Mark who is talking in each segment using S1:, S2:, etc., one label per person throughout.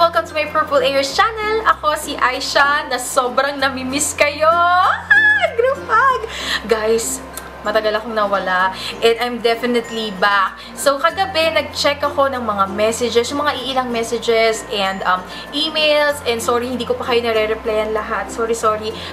S1: welcome to my Purple Airs channel. Ako si Aisha na sobrang namimiss kayo. Grupag! Guys, matagal akong nawala and I'm definitely back. So, kagabi, nag-check ako ng mga messages, yung mga iilang messages and emails, and sorry, hindi ko pa kayo nare-replyan lahat. Sorry.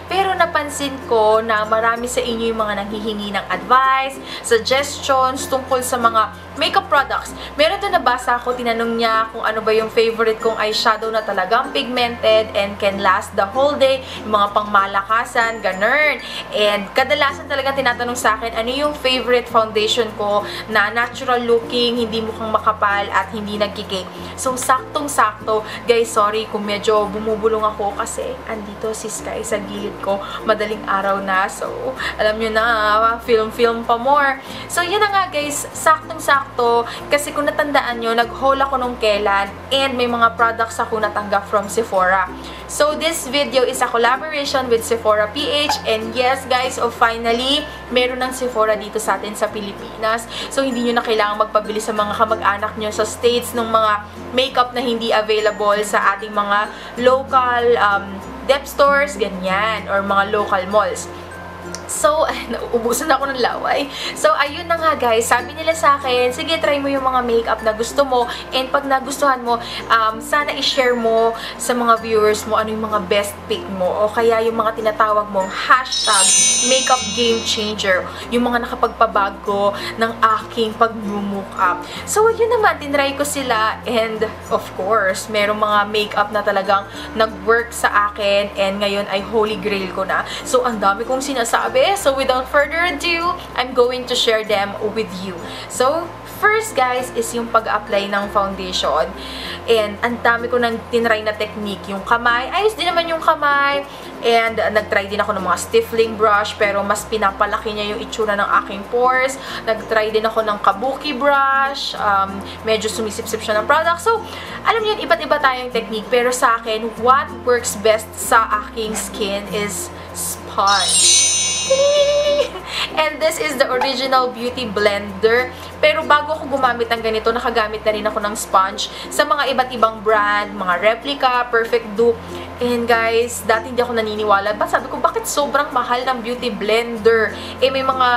S1: Pero napansin ko na marami sa inyo yung mga nanghihingi ng advice, suggestions tungkol sa mga makeup products. Meron doon nabasa ako, tinanong niya kung ano ba yung favorite kong eyeshadow na talagang pigmented and can last the whole day, yung mga pangmalakasan, ganun. And kadalasan talaga tinatanong sa akin, ano yung favorite foundation ko na natural looking, hindi mukhang makapal at hindi nagkikake. So, saktong-sakto. Guys, sorry kung medyo bumubulong ako kasi andito si Sky sa gilid ko. Madaling araw na. So, alam nyo na, film pa more. So, yun na nga guys, saktong-sakto. Kasi kung natandaan nyo, nag-haul ako nung kailan and may mga products ako natanggap from Sephora. So, this video is a collaboration with Sephora PH, and yes guys, finally, meron ng Sephora dito sa atin sa Pilipinas. So, hindi nyo na kailangan magpabili sa mga kamag-anak nyo sa States ng mga makeup na hindi available sa ating mga local dep stores, ganyan, or mga local malls. So, nauubusan ako ng laway. So, ayun na nga guys. Sabi nila sa akin, sige, try mo yung mga makeup na gusto mo. And pag nagustuhan mo, sana i-share mo sa mga viewers mo ano yung mga best pick mo. O kaya yung mga tinatawag mong hashtag makeup game changer. Yung mga nakapagpabago ng aking pag-makeup. So, yun naman, tinry ko sila. And, of course, merong mga makeup na talagang nag-work sa akin. And ngayon ay holy grail ko na. So, ang dami kong sinasabi. So, without further ado, I'm going to share them with you. So, first guys is yung pag-apply ng foundation. And ang dami ko nang tinry na technique. Yung kamay, ayos din naman yung kamay. And nag-try din ako ng mga stiffling brush, pero mas pinapalaki niya yung itsura ng aking pores. Nag-try din ako ng kabuki brush. Medyo sumisip-sip siya ng product. So, alam niyo, iba't iba tayong technique. Pero sa akin, what works best sa aking skin is sponge. And this is the original beauty blender. Pero bago ako gumamit ng ganito, nakagamit na rin ako ng sponge sa mga iba't ibang brand, mga replica, perfect dupe. And guys, dati hindi ako naniniwala. Sabi ko, bakit sobrang mahal ng beauty blender? Eh, may mga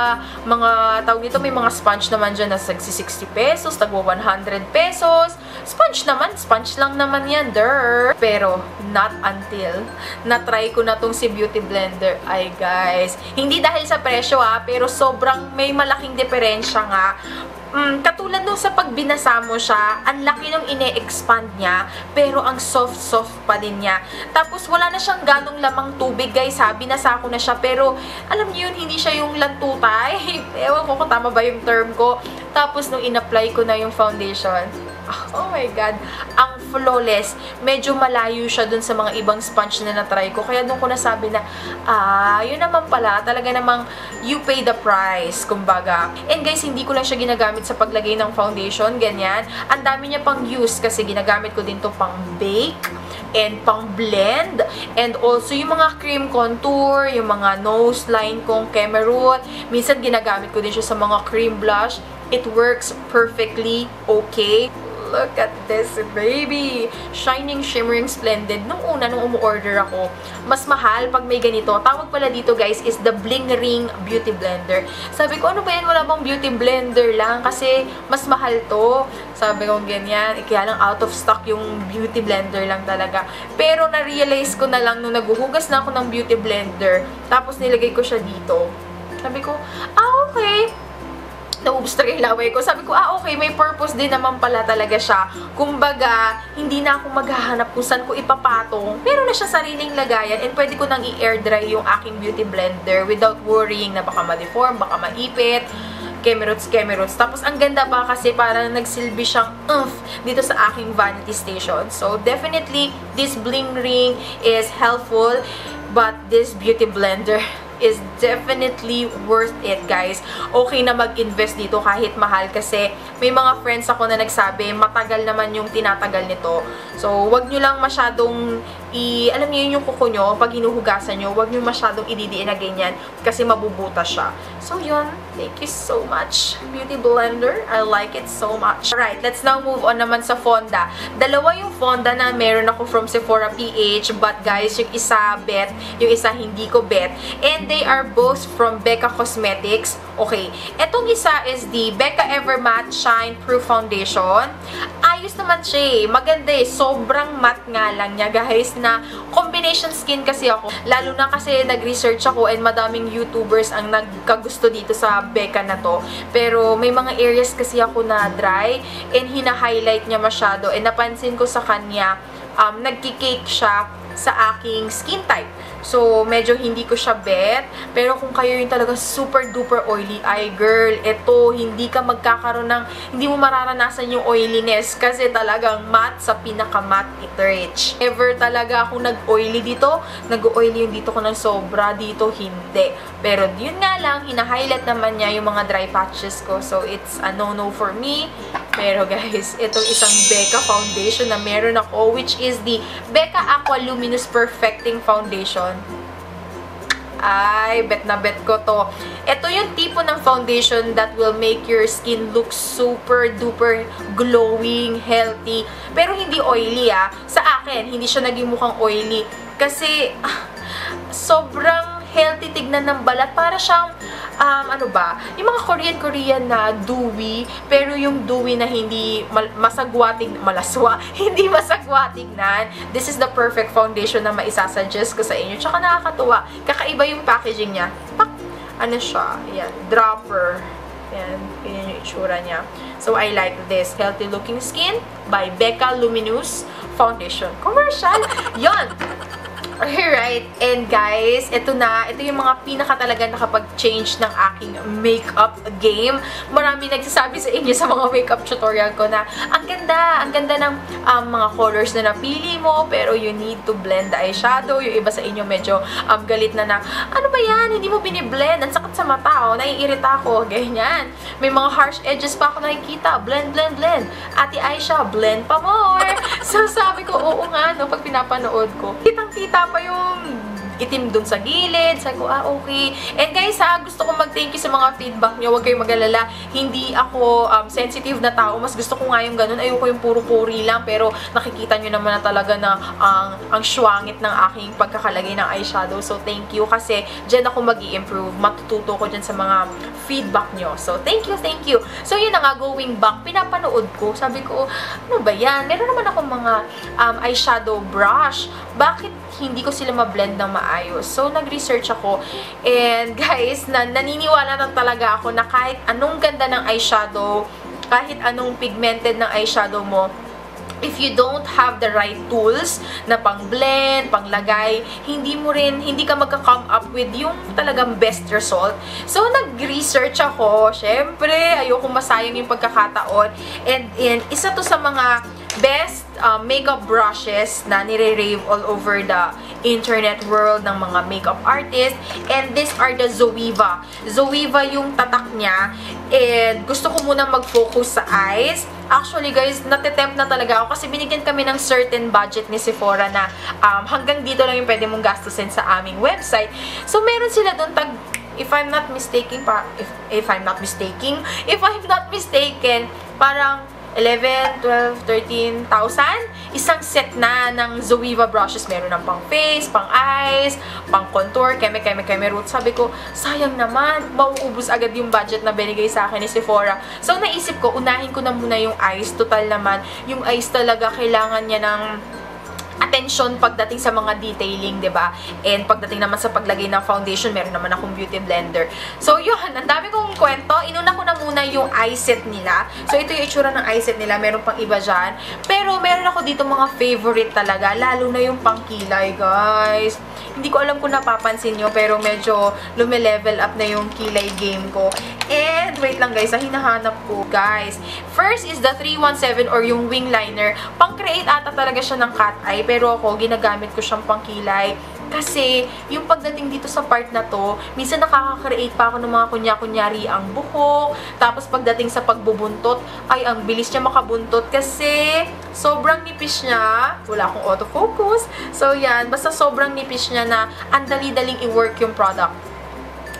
S1: tawag nito, may mga sponge naman dyan na sagsi 60 pesos, tagwa 100 pesos. Sponge naman, sponge lang naman yan, der. Pero, not until na-try ko na tong si beauty blender. Ay, guys, hindi dahil sa presyo pero sobrang may malaking diferensya nga. Katulad nung sa pag binasa mo siya, ang laki nung ine-expand niya, pero ang soft-soft pa din niya. Tapos, wala na siyang ganong lamang tubig, guys, binasa ko na siya, pero, alam niyo yun, hindi siya yung lantutay. Ewan ko kung tama ba yung term ko. Tapos, nung in-apply ko na yung foundation, oh my God, ang flawless. Medyo malayo siya dun sa mga ibang sponge na na-try ko. Kaya dun ko nasabi na, yun naman pala, talaga namang you pay the price, kumbaga. And guys, hindi ko lang siya ginagamit sa paglagay ng foundation, ganyan. Ang dami niya pang use kasi ginagamit ko din to pang bake and pang blend. And also, yung mga cream contour, yung mga nose line kong Kemerut. Minsan, ginagamit ko din siya sa mga cream blush. It works perfectly okay. Look at this, baby! Shining, shimmering, splendid. Nung umu-order ako, mas mahal pag may ganito. Tawag pala dito, guys, is the Bling Ring Beauty Blender. Sabi ko, ano ba yan? Wala bang beauty blender lang? Kasi, mas mahal to. Sabi ko, ganyan. Kaya lang, out of stock yung beauty blender lang talaga. Pero, na-realize ko na lang nung naguhugas na ako ng beauty blender. Tapos, nilagay ko siya dito. Sabi ko, okay. Naubos na yung laway ko. Sabi ko, okay, may purpose din naman pala talaga siya. Kumbaga, hindi na ako maghahanap kung saan ko ipapatong. Meron na siya sariling lagayan and pwede ko nang i-air dry yung aking beauty blender without worrying na baka ma-deform, baka maipit. Kemeruts. Tapos, ang ganda pa kasi parang nagsilbi siyang dito sa aking vanity station. So, definitely, this Bling Ring is helpful, but this beauty blender is definitely worth it, guys. Okay na mag-invest dito kahit mahal kasi may mga friends ako na nagsabi, matagal naman yung tinatagal nito. So, wag nyo lang masyadong alam niyo yun yung kuko nyo, pag hinuhugasan nyo, huwag nyo masyadong ididiin na ganyan kasi mabubuta siya. So yun, thank you so much, Beauty Blender. I like it so much. Alright, let's now move on naman sa fonda. Dalawa yung fonda na meron ako from Sephora PH, but guys, yung isa bet, yung isa hindi ko bet. And they are both from Becca Cosmetics. Okay, etong isa is the Becca Ever Matte Shine Proof Foundation. Ayos naman siya eh. Maganda eh. Sobrang matte nga lang niya, guys, na combination skin kasi ako. Lalo na kasi nag-research ako and madaming YouTubers ang nagkagusto dito sa Becca na to. Pero may mga areas kasi ako na dry and hina-highlight niya masyado. And napansin ko sa kanya, nagkikake siya sa aking skin type. So, medyo hindi ko siya bet. Pero kung kayo yung talaga super duper oily, ay girl, eto, hindi ka magkakaroon ng, hindi mo mararanasan yung oiliness kasi talagang matte sa pinaka-matte it rich. Ever talaga ako nag-oily dito, nag-oily yung dito ko ng sobra, dito hindi. Pero yun nga lang, hina-highlight naman niya yung mga dry patches ko. So, it's a no-no for me. Pero guys, itong isang Becca foundation na meron ako, which is the Becca Aqua Luminous Perfecting Foundation. Ay, bet na bet ko to. Ito yung tipo ng foundation that will make your skin look super duper glowing, healthy. Pero hindi oily ah. Sa akin, hindi siya naging mukhang oily. Kasi, sobrang healthy tignan ng balat. Para siyang, ano ba, yung mga Korean na dewy, pero yung dewy na hindi masagwa malaswa, hindi masagwa tignan. This is the perfect foundation na maisasuggest ko sa inyo. Tsaka nakakatuwa. Kakaiba yung packaging niya. Pak! Ano siya? Ayan. Dropper. Ayan. Ganyan yung itsura niya. So, I like this. Healthy Looking Skin by Becca Luminous Foundation. Commercial! Yon! Alright, and guys, ito yung mga pinaka talaga nakapag-change ng aking makeup game. Marami nagsasabi sa inyo sa mga makeup tutorial ko na ang ganda ng mga colors na napili mo, pero you need to blend the eyeshadow. Yung iba sa inyo medyo galit na ano ba yan? Hindi mo biniblend. Ang sakit sa mata, oh. Naiirita ako. Ganyan. May mga harsh edges pa ako nakikita. Blend, blend, blend. Ate Aisha, blend pa more. So, sabi ko, oo nga, no, pag pinapanood ko. Kitang-kita pa yung itim dun sa gilid. Sabi ko, okay. And guys, gusto ko mag-thank you sa mga feedback nyo. Huwag kayong mag-alala. Hindi ako sensitive na tao. Mas gusto ko nga yung ganun. Ayoko yung puro-puri lang. Pero nakikita nyo naman na talaga na ang syuangit ng aking pagkakalagay ng eyeshadow. So, thank you. Kasi dyan ako mag-i-improve. Matututo ko dyan sa mga feedback nyo. So, thank you, thank you. So, yun na nga, going back, pinapanood ko. Sabi ko, ano ba yan? Meron naman akong mga eyeshadow brush. Bakit hindi ko sila ma-blend ng maayos? So, nag-research ako. And guys, naniniwala na talaga ako na kahit anong ganda ng eyeshadow, kahit anong pigmented ng eyeshadow mo, if you don't have the right tools na pang-blend, pang-lagay, hindi ka magka-come up with yung talagang best result. So, nag-research ako. Syempre, ayoko masayang yung pagkakataon. And isa to sa mga best makeup brushes na nire-rave all over the internet world ng mga makeup artists. And these are the Zoeva. Zoeva yung tatak niya. And gusto ko muna mag-focus sa eyes. Actually, guys, natitempt na talaga ako kasi binigyan kami ng certain budget ni Sephora na hanggang dito lang yung pwede mong gastusin sa aming website. So, meron sila doon if I'm not mistaken, parang 11, 12, 13,000. Isang set na ng Zoeva brushes. Meron ng pang face, pang eyes, pang contour, keme root. Sabi ko, sayang naman. Mauubos agad yung budget na binigay sa akin ni Sephora. So, naisip ko, unahin ko na muna yung eyes. Total naman, yung eyes talaga kailangan niya ng attention pagdating sa mga detailing, 'di ba? And pagdating naman sa paglagay ng foundation, meron naman akong beauty blender. So, yun, ang dami kong kwento. Inuna ko na muna yung eye set nila. So, ito yung itsura ng eye set nila. Meron pang iba dyan. Pero, meron ako dito mga favorite talaga. Lalo na yung pangkilay, guys. Hindi ko alam kung napapansin nyo, pero medyo lume-level up na yung kilay game ko. And, wait lang guys, hinahanap ko, guys. First is the 317 or yung wing liner. Pang-create ata talaga siya ng cat eye, pero ako, ginagamit ko siyang pangkilay. Kasi, yung pagdating dito sa part na to, minsan nakaka-create pa ako ng mga kunya-kunyari ang buhok. Tapos, pagdating sa pagbubuntot, ay, ang bilis niya makabuntot kasi sobrang nipis niya. Wala akong autofocus. So, yan. Basta sobrang nipis niya na ang dali-daling i-work yung product.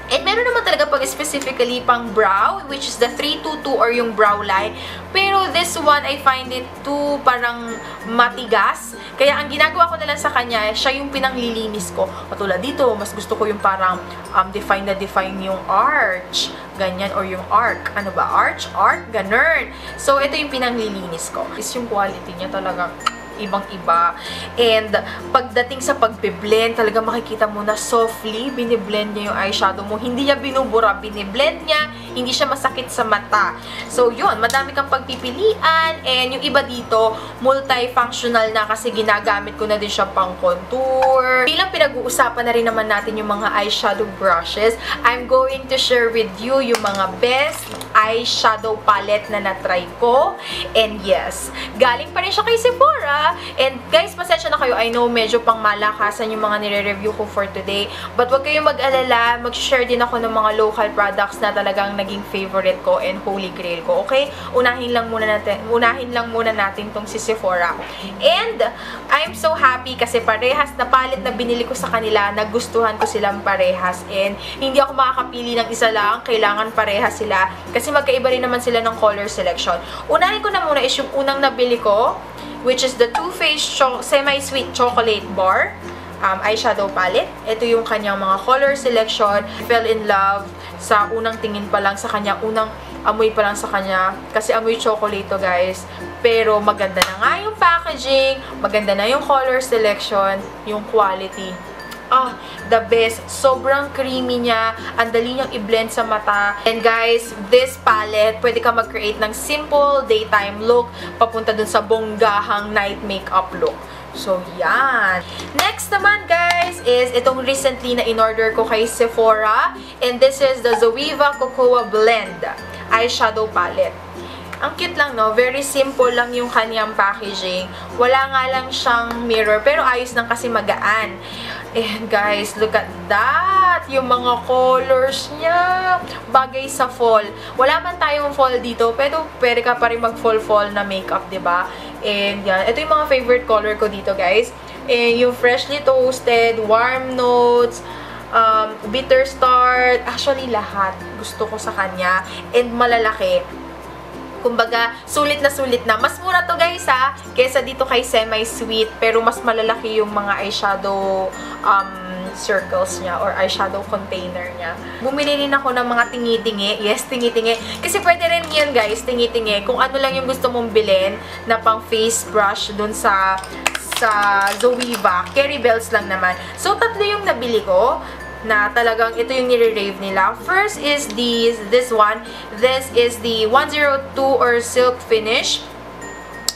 S1: And meron naman talaga pag specifically pang brow, which is the 322 or yung brow line. Pero this one, I find it too parang matigas. Kaya ang ginagawa ko na lang sa kanya, siya yung pinanglilinis ko. Katulad dito, mas gusto ko yung parang define yung arch. Ganyan, or yung arc. Ano ba? Arch? Ganun. So, ito yung pinanglilinis ko. Is yung quality niya talaga ibang-iba. And pagdating sa pagbe-blend, talaga makikita mo na softly biniblend niya yung eyeshadow mo. Hindi niya binubura, biniblend niya. Hindi siya masakit sa mata. So, yun. Madami kang pagpipilian. And yung iba dito, multifunctional na kasi ginagamit ko na din siya pang contour. Bilang pinag-uusapan na rin naman natin yung mga eyeshadow brushes, I'm going to share with you yung mga best eyeshadow palette na na-try ko. And yes, galing pa rin siya kay Sephora. And guys, pasensya na kayo. I know medyo pang malakasan yung mga nire-review ko for today. But wag kayong mag-alala. Mag-share din ako ng mga local products na talagang naging favorite ko and holy grail ko. Okay? Unahin lang muna natin tong si Sephora. And I'm so happy kasi parehas na palette na binili ko sa kanila, nagustuhan ko silang parehas. And hindi ako makakapili ng isa lang. Kailangan parehas sila. Kasi magkaiba rin naman sila ng color selection. Unahin ko na muna is yung unang nabili ko, which is the Too Faced Semi-Sweet Chocolate Bar eyeshadow palette. Ito yung kanyang mga color selection. Fell in love sa unang tingin pa lang sa kanya, unang amoy pa lang sa kanya. Kasi amoy chocolate to, guys. Pero maganda na nga yung packaging, maganda na yung color selection, yung quality. The best. Sobrang creamy niya. Ang dali niyang i-blend sa mata. And guys, this palette, pwede ka mag-create ng simple daytime look papunta dun sa bonggahang night makeup look. So, yan. Next naman, guys, is itong recently na in-order ko kay Sephora. And this is the Zoeva Cocoa Blend eyeshadow palette. Ang cute lang, no? Very simple lang yung kanyang packaging. Wala nga lang siyang mirror, pero ayos lang kasi magaan. And guys, look at that! Yung mga colors niya. Bagay sa fall. Wala man tayong fall dito, pero pwede ka pa rin mag-fall na makeup, diba? And yan. Ito yung mga favorite color ko dito, guys. And yung freshly toasted, warm notes, bitter start. Actually, lahat gusto ko sa kanya. And malalaki. Kumbaga, sulit na. Mas mura to, guys, ha, kesa dito kay Semi-Sweet, pero mas malalaki yung mga eyeshadow circles niya or eyeshadow container niya. Bumili rin ako ng mga tingi-tingi. Yes, tingi-tingi. Kasi pwede rin yun, guys, tingi-tingi. Kung ano lang yung gusto mong bilhin na pang face brush dun sa Zoeva. Carry bells lang naman. So, tatlo yung nabili ko na talagang ito yung nire-rave nila. First is this one. This is the 102 or Silk Finish.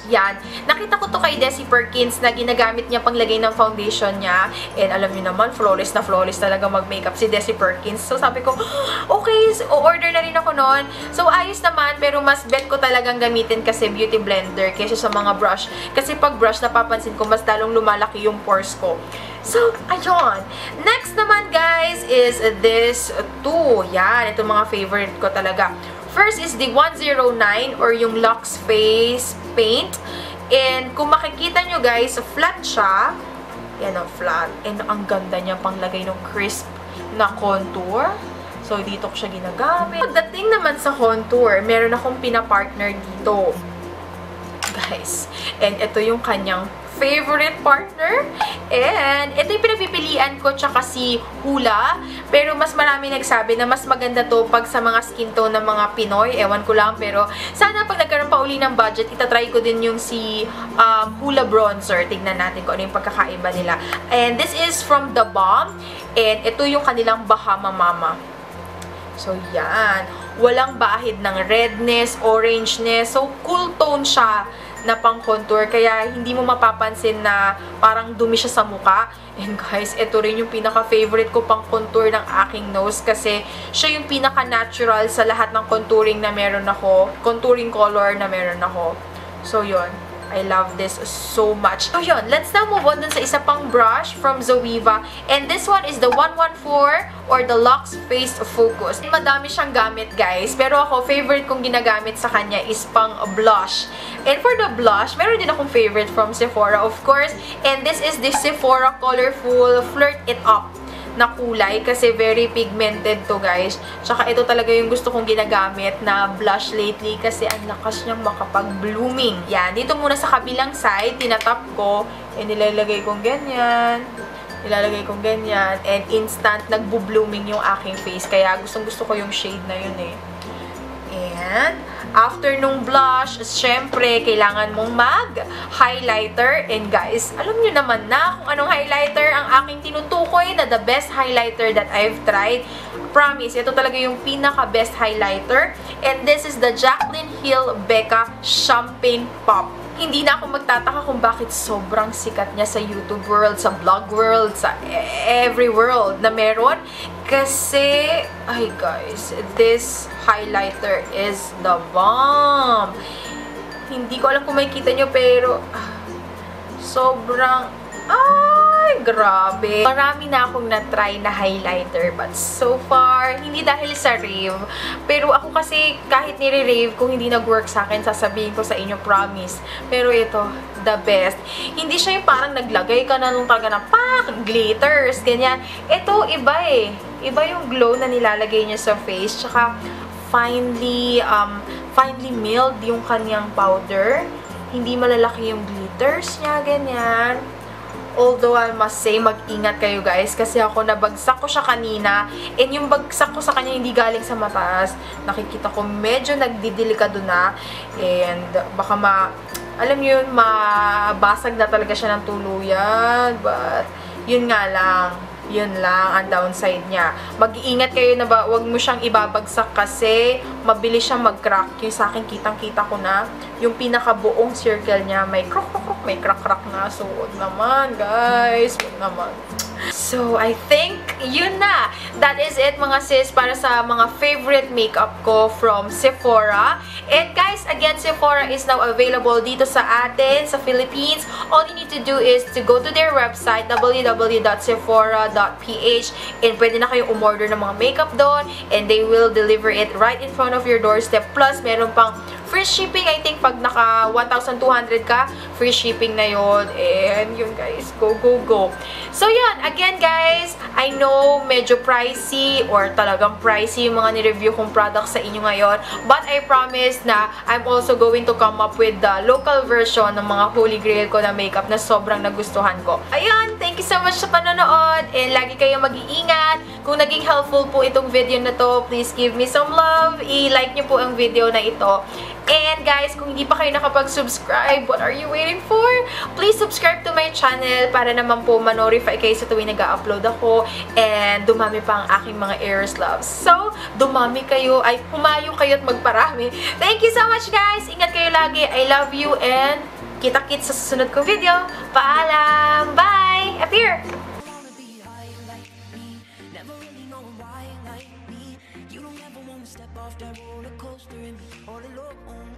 S1: Yan. Nakita ko to kay Desi Perkins na ginagamit niya panglagay ng foundation niya. And alam niyo naman, flawless na flawless talaga mag-makeup si Desi Perkins. So sabi ko, okay, order na rin ako noon. So ayos naman, pero mas bet ko talagang gamitin kasi beauty blender kaysa sa mga brush. Kasi pag brush, napapansin ko, mas lalong lumalaki yung pores ko. So, ayun. Next naman, guys, is this two. Yan, ito mga favorite ko talaga. First is the 109 or yung Luxe Face Paint. And kung makikita nyo, guys, flat siya. Yan o, flat. And ang ganda niya panglagay ng crisp na contour. So, dito ko siya ginagamit. Pagdating naman sa contour, meron akong pinapartner dito, guys. And ito yung kanyang favorite partner. And ito yung pinagpipilian ko tsaka si Hoola. Pero mas marami nagsabi na mas maganda to pag sa mga skin tone ng mga Pinoy. Ewan ko lang. Pero sana pag nagkaroon pa uli ng budget, itatry ko din yung si Hoola Bronzer. Tignan natin kung ano yung pagkakaiba nila. And this is from The Balm. And ito yung kanilang Bahama Mama. So, yan. Walang bahid ng redness, orangeness. So, cool tone siya na pang contour, kaya hindi mo mapapansin na parang dumi siya sa mukha. And guys, ito rin yung pinaka-favorite ko pang contour ng aking nose kasi siya yung pinaka-natural sa lahat ng contouring na meron ako, contouring color na meron ako. So, yun. I love this so much. So yun, let's now move on dun sa isa pang brush from Zoeva. And this one is the 114 or the Lux Face Focus. Madami siyang gamit, guys. Pero ako, favorite kong ginagamit sa kanya is pang blush. And for the blush, meron din akong favorite from Sephora, of course. And this is the Sephora Colorful Flirt It Up na kulay kasi very pigmented to, guys. Tsaka ito talaga yung gusto kong ginagamit na blush lately kasi ang lakas niyang makapag-blooming. Yan, dito muna sa kabilang side, tinatap ko, nilalagay kong ganyan. Nilalagay kong ganyan. And instant, nagbo-blooming yung aking face. Kaya gustong-gusto ko yung shade na yun eh. And after nung blush, syempre, kailangan mong mag-highlighter. And guys, alam nyo naman na kung anong highlighter ang aking tinutukoy na the best highlighter that I've tried. Promise, ito talaga yung pinaka-best highlighter. And this is the Jaclyn Hill Becca Champagne Pop. Hindi na ako magtataka kung bakit sobrang sikat niya sa YouTube world, sa vlog world, sa every world na meron. Kasi, ay guys, this highlighter is the bomb. Hindi ko alam kung makikita nyo, pero sobrang, ay, grabe. Marami na akong na-try na highlighter, but so far, hindi dahil sa rave. Pero ako kasi, kahit nire-rave, kung hindi nag-work sa akin, sasabihin ko sa inyo, promise. Pero ito, the best. Hindi siya yung parang naglagay ka na nung talaga na pak, glitters, ganyan. Ito, iba eh. Iba yung glow na nilalagay niya sa face. Tsaka, finely milled yung kanyang powder. Hindi malalaki yung glitters niya, ganyan. Although, I must say, mag-ingat kayo guys. Kasi ako, nabagsak ko siya kanina. And yung bagsak ko sa kanya, hindi galing sa mataas. Nakikita ko, medyo nagdidelikado na. And, baka alam niyo yun, mabasag na talaga siya ng tuluyan. But, yun nga lang. Yun lang ang downside niya. Mag-iingat kayo na wag mo siyang ibabagsak kasi mabilis siyang mag-crack. Yung sa akin, kitang-kita ko na yung pinakabuong circle niya may crack na. So, wag naman, guys. Wag naman. So, I think, yun na. That is it, mga sis, para sa mga favorite makeup ko from Sephora. And guys, again, Sephora is now available dito sa atin, sa Philippines. All you need to do is to go to their website, www.sephora.ph, and pwede na kayong umorder ng mga makeup doon, and they will deliver it right in front of your doorstep. Plus, meron pang free shipping. I think pag naka 1,200 ka, free shipping na yon. And yun guys, go, go, go. So yun, again guys, I know medyo pricey or talagang pricey yung mga ni-review kong products sa inyo ngayon. But I promise na I'm also going to come up with the local version ng mga holy grail ko na makeup na sobrang nagustuhan ko. Ayun, thank you so much sa panonood. And lagi kayong mag-iingat. Kung naging helpful po itong video na to, please give me some love. I-like nyo po ang video na ito. And guys, kung hindi pa kayo nakapag-subscribe, what are you waiting for? Please subscribe to my channel para naman po ma-notify kayo sa tuwing nag-upload ako. And dumami pa ang aking mga Eros loves. So, dumami kayo, ay humayo kayo at magparami. Thank you so much guys! Ingat kayo lagi. I love you and kita-kits sa susunod kong video. Paalam! Bye! Up here!
S2: Step off that roller coaster and be all alone.